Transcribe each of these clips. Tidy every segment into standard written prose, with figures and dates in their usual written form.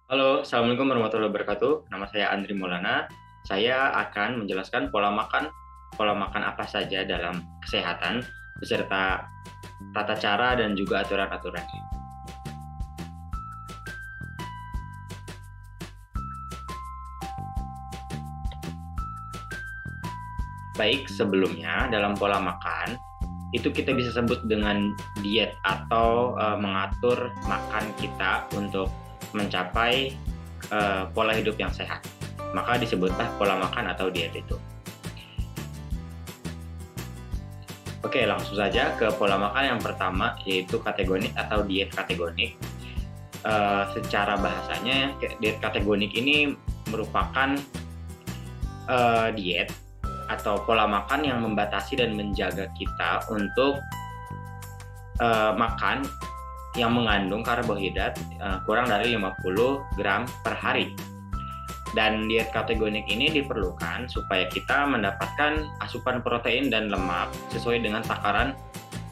Halo, Assalamualaikum warahmatullahi wabarakatuh. Nama saya Andri Maulana. Saya akan menjelaskan pola makan apa saja dalam kesehatan, beserta tata cara dan juga aturan-aturannya. Baik, sebelumnya dalam pola makan, itu kita bisa sebut dengan diet atau mengatur makan kita untuk mencapai pola hidup yang sehat. Maka disebutlah pola makan atau diet itu. Oke, langsung saja ke pola makan yang pertama, yaitu kategonik atau diet kategonik. Secara bahasanya, diet kategonik ini merupakan diet atau pola makan yang membatasi dan menjaga kita untuk makan yang mengandung karbohidrat kurang dari 50 gram per hari. Dan diet kategonik ini diperlukan supaya kita mendapatkan asupan protein dan lemak sesuai dengan takaran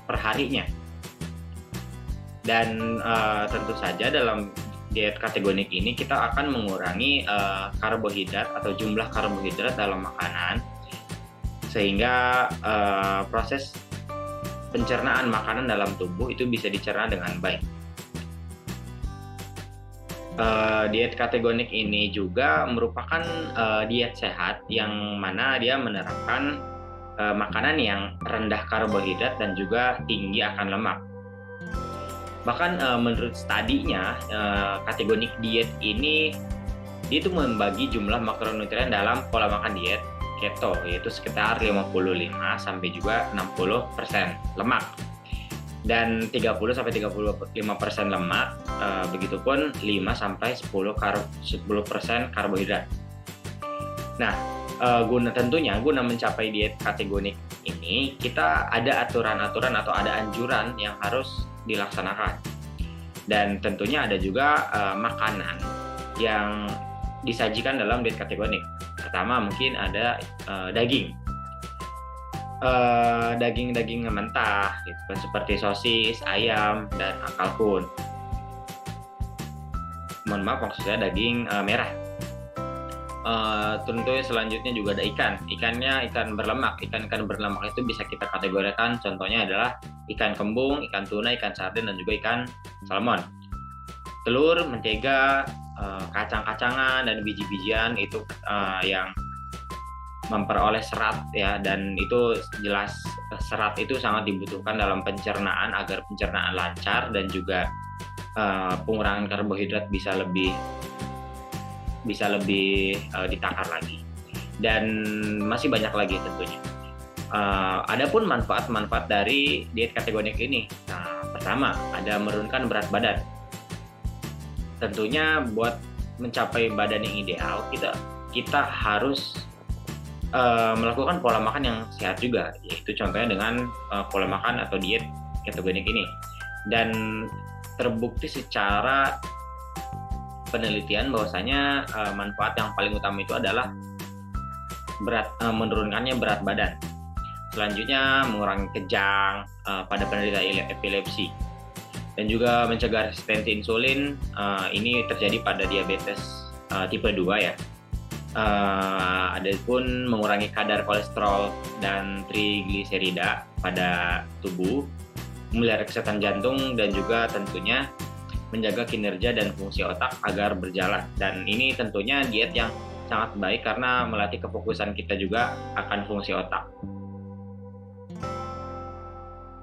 perharinya. Dan tentu saja dalam diet kategonik ini kita akan mengurangi karbohidrat atau jumlah karbohidrat dalam makanan, sehingga proses pencernaan makanan dalam tubuh itu bisa dicerna dengan baik. Diet kategonik ini juga merupakan diet sehat yang mana dia menerapkan makanan yang rendah karbohidrat dan juga tinggi akan lemak. Bahkan menurut studinya, kategonik diet ini dia itu membagi jumlah makronutrien dalam pola makan diet keto, yaitu sekitar 55 sampai juga 60% lemak. Dan 30-35% lemak, begitupun 5-10% karbohidrat. Nah, tentunya guna mencapai diet kategonik ini, kita ada aturan-aturan atau ada anjuran yang harus dilaksanakan. Dan tentunya ada juga makanan yang disajikan dalam diet kategonik. Pertama mungkin ada daging mentah gitu kan, seperti sosis, ayam, dan kalkun. Mohon maaf, maksudnya daging merah. Tentunya selanjutnya juga ada ikan berlemak. Ikan berlemak itu bisa kita kategorikan, contohnya adalah ikan kembung, ikan tuna, ikan sarden, dan juga ikan salmon. Telur, mentega, kacang-kacangan, dan biji-bijian itu yang memperoleh serat ya, dan itu jelas serat itu sangat dibutuhkan dalam pencernaan agar pencernaan lancar dan juga pengurangan karbohidrat bisa lebih ditakar lagi. Dan masih banyak lagi tentunya. Adapun manfaat dari diet kategonik ini, pertama ada menurunkan berat badan. Tentunya buat mencapai badan yang ideal kita harus melakukan pola makan yang sehat juga, yaitu contohnya dengan pola makan atau diet ketogenik ini. Dan terbukti secara penelitian bahwasanya manfaat yang paling utama itu adalah menurunkannya berat badan. Selanjutnya mengurangi kejang pada penderita epilepsi, dan juga mencegah resistensi insulin. Ini terjadi pada diabetes tipe 2 ya. Ada pun mengurangi kadar kolesterol dan trigliserida pada tubuh, memelihara kesehatan jantung, dan juga tentunya menjaga kinerja dan fungsi otak agar berjalan. Dan ini tentunya diet yang sangat baik karena melatih kefokusan kita juga akan fungsi otak.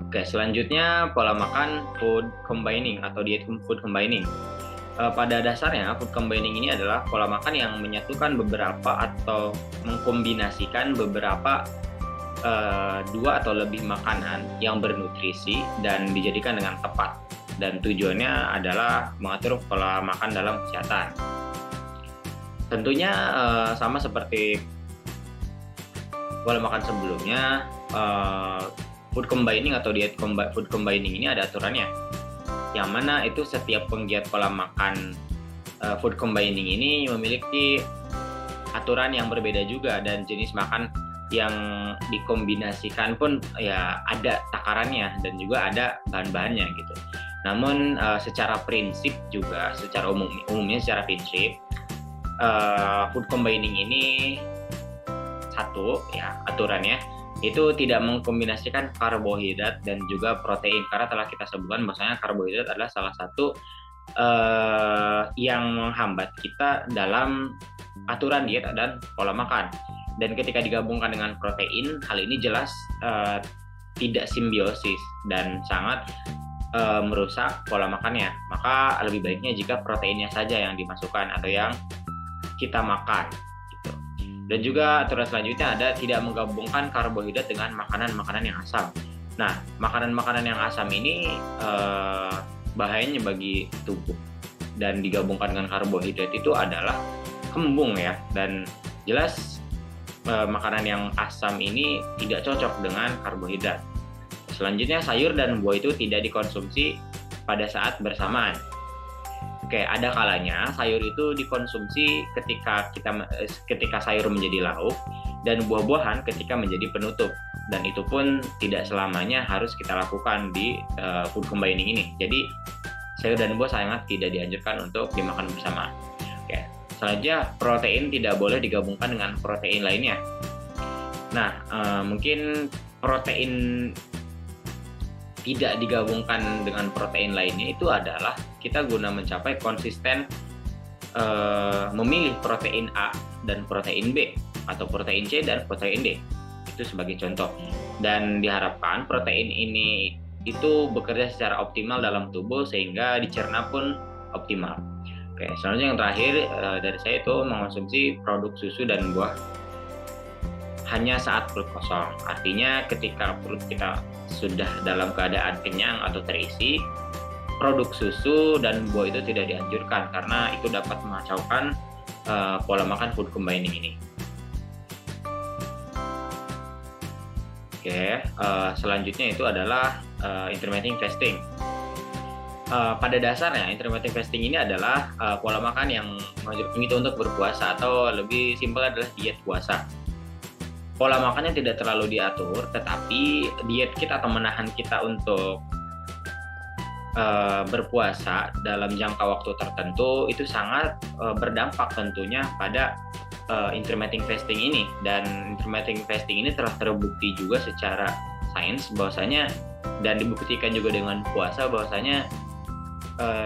Oke, selanjutnya pola makan food combining atau diet food combining. Pada dasarnya food combining ini adalah pola makan yang menyatukan beberapa atau mengkombinasikan beberapa dua atau lebih makanan yang bernutrisi dan dijadikan dengan tepat, dan tujuannya adalah mengatur pola makan dalam kesehatan. Tentunya sama seperti pola makan sebelumnya, food combining atau diet food combining ini ada aturannya, yang mana itu setiap penggiat pola makan food combining ini memiliki aturan yang berbeda juga, dan jenis makan yang dikombinasikan pun ya ada takarannya dan juga ada bahan-bahannya gitu. Namun secara prinsip juga, umumnya secara prinsip food combining ini satu ya aturannya itu tidak mengkombinasikan karbohidrat dan juga protein, karena telah kita sebutkan bahwasanya karbohidrat adalah salah satu yang menghambat kita dalam aturan diet dan pola makan. Dan ketika digabungkan dengan protein, hal ini jelas tidak simbiosis dan sangat merusak pola makannya. Maka lebih baiknya jika proteinnya saja yang dimasukkan atau yang kita makan. Dan juga aturan selanjutnya ada tidak menggabungkan karbohidrat dengan makanan-makanan yang asam. Nah, makanan-makanan yang asam ini bahayanya bagi tubuh, dan digabungkan dengan karbohidrat itu adalah kembung ya, dan jelas makanan yang asam ini tidak cocok dengan karbohidrat. Selanjutnya, sayur dan buah itu tidak dikonsumsi pada saat bersamaan. Oke, ada kalanya sayur itu dikonsumsi ketika sayur menjadi lauk, dan buah-buahan ketika menjadi penutup. Dan itu pun tidak selamanya harus kita lakukan di food combining ini. Jadi sayur dan buah sangat tidak dianjurkan untuk dimakan bersama. Oke, selanjutnya protein tidak boleh digabungkan dengan protein lainnya. Nah, mungkin protein tidak digabungkan dengan protein lainnya itu adalah kita guna mencapai konsisten memilih protein A dan protein B, atau protein C dan protein D, itu sebagai contoh. Dan diharapkan protein ini itu bekerja secara optimal dalam tubuh sehingga dicerna pun optimal. Oke, selanjutnya yang terakhir dari saya itu mengonsumsi produk susu dan buah hanya saat perut kosong. Artinya ketika perut kita sudah dalam keadaan kenyang atau terisi, produk susu dan buah itu tidak dianjurkan karena itu dapat mengacaukan pola makan food combining ini. Oke, selanjutnya itu adalah intermittent fasting. Pada dasarnya intermittent fasting ini adalah pola makan yang mengajak kita untuk berpuasa, atau lebih simpel adalah diet puasa. Pola makannya tidak terlalu diatur, tetapi diet kita atau menahan kita untuk berpuasa dalam jangka waktu tertentu itu sangat berdampak tentunya pada intermittent fasting ini. Dan intermittent fasting ini telah terbukti juga secara sains bahwasanya, dan dibuktikan juga dengan puasa bahwasanya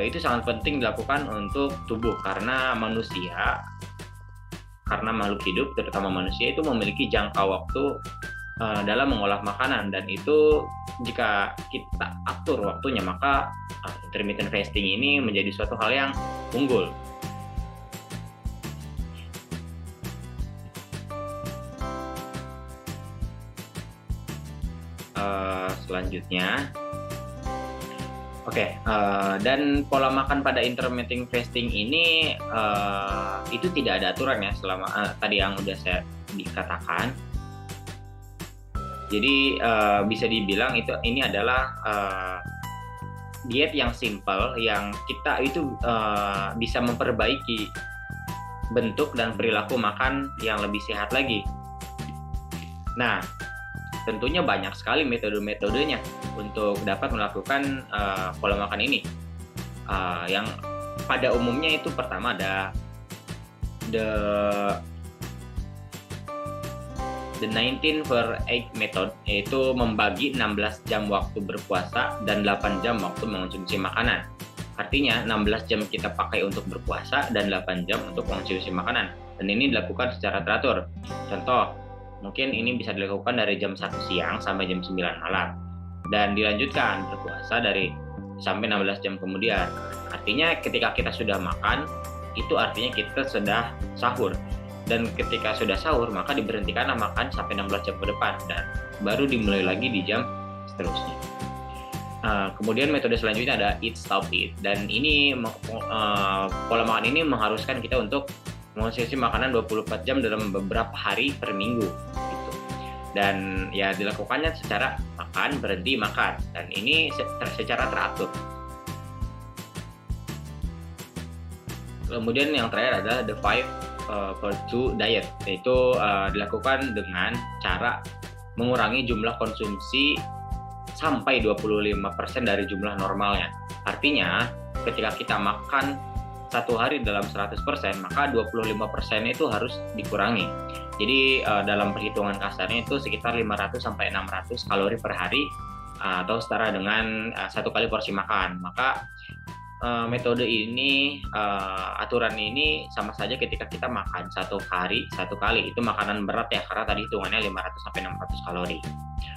itu sangat penting dilakukan untuk tubuh, karena makhluk hidup terutama manusia itu memiliki jangka waktu dalam mengolah makanan, dan itu jika kita atur waktunya maka intermittent fasting ini menjadi suatu hal yang unggul. Selanjutnya, dan pola makan pada intermittent fasting ini itu tidak ada aturan ya, selama tadi yang udah saya dikatakan. Jadi bisa dibilang ini adalah diet yang simple, yang kita itu bisa memperbaiki bentuk dan perilaku makan yang lebih sehat lagi. Nah, tentunya banyak sekali metode-metodenya untuk dapat melakukan pola makan ini. Yang pada umumnya itu pertama ada the 19/8 method, yaitu membagi 16 jam waktu berpuasa dan 8 jam waktu mengonsumsi makanan. Artinya 16 jam kita pakai untuk berpuasa dan 8 jam untuk mengonsumsi makanan. Dan ini dilakukan secara teratur. Contoh, mungkin ini bisa dilakukan dari jam 1 siang sampai jam 9 malam. Dan dilanjutkan berpuasa sampai 16 jam kemudian. Artinya ketika kita sudah makan, itu artinya kita sudah sahur. Dan ketika sudah sahur, maka diberhentikanlah makan sampai 16 jam ke depan, dan baru dimulai lagi di jam seterusnya. Kemudian metode selanjutnya ada eat stop eat, dan ini pola makan ini mengharuskan kita untuk mengonsumsi makanan 24 jam dalam beberapa hari per minggu gitu. Dan ya dilakukannya secara makan berhenti makan, dan ini secara teratur. Kemudian yang terakhir adalah the 5/2 diet, yaitu dilakukan dengan cara mengurangi jumlah konsumsi sampai 25% dari jumlah normalnya. Artinya, ketika kita makan satu hari dalam 100%, maka 25% itu harus dikurangi. Jadi dalam perhitungan kasarnya itu sekitar 500 sampai 600 kalori per hari atau setara dengan satu kali porsi makan. Maka metode ini, aturan ini sama saja ketika kita makan satu hari satu kali. Itu makanan berat ya, karena tadi hitungannya 500 sampai 600 kalori.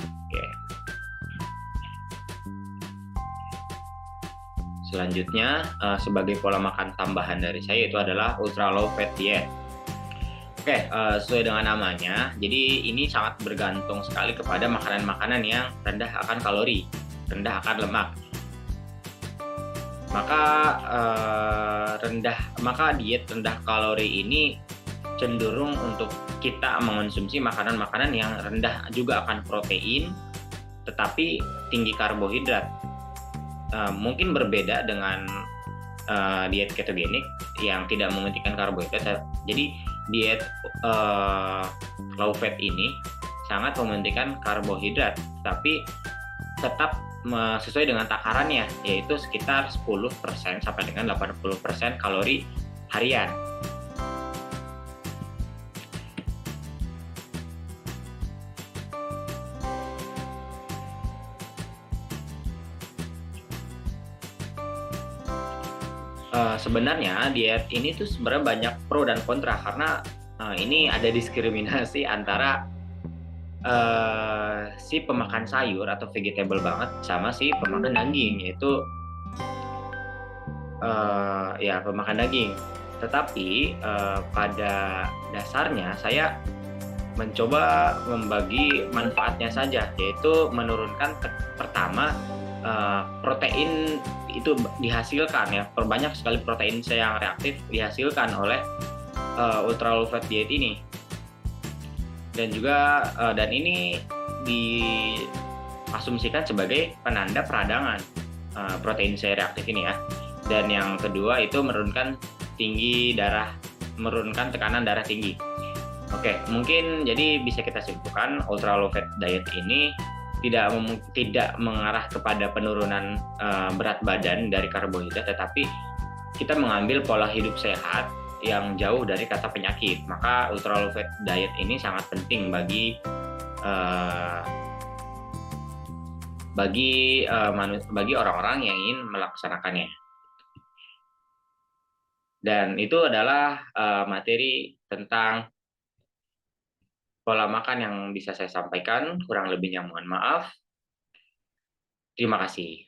Oke. Selanjutnya, sebagai pola makan tambahan dari saya itu adalah ultra low fat diet. Oke, sesuai dengan namanya, jadi ini sangat bergantung sekali kepada makanan-makanan yang rendah akan kalori, rendah akan lemak. Maka diet rendah kalori ini cenderung untuk kita mengonsumsi makanan-makanan yang rendah juga akan protein, tetapi tinggi karbohidrat. Mungkin berbeda dengan diet ketogenik yang tidak mementingkan karbohidrat. Jadi diet low fat ini sangat mementingkan karbohidrat, tapi tetap sesuai dengan takarannya, yaitu sekitar 10% sampai dengan 80% kalori harian. Sebenarnya diet ini tuh sebenarnya banyak pro dan kontra, karena ini ada diskriminasi antara si pemakan sayur atau vegetable banget sama si pemakan daging, yaitu ya pemakan daging. Tetapi pada dasarnya saya mencoba membagi manfaatnya saja, yaitu menurunkan pertama protein itu dihasilkan ya, perbanyak sekali protein yang reaktif dihasilkan oleh ultra low fat diet ini, dan juga dan ini diasumsikan sebagai penanda peradangan protein C reaktif ini ya. Dan yang kedua itu menurunkan tekanan darah tinggi. Oke, mungkin jadi bisa kita simpulkan ultra low fat diet ini tidak mengarah kepada penurunan berat badan dari karbohidrat, tetapi kita mengambil pola hidup sehat yang jauh dari kata penyakit. Maka ultra low fat diet ini sangat penting bagi orang-orang yang ingin melaksanakannya. Dan itu adalah materi tentang pola makan yang bisa saya sampaikan. Kurang lebihnya mohon maaf. Terima kasih.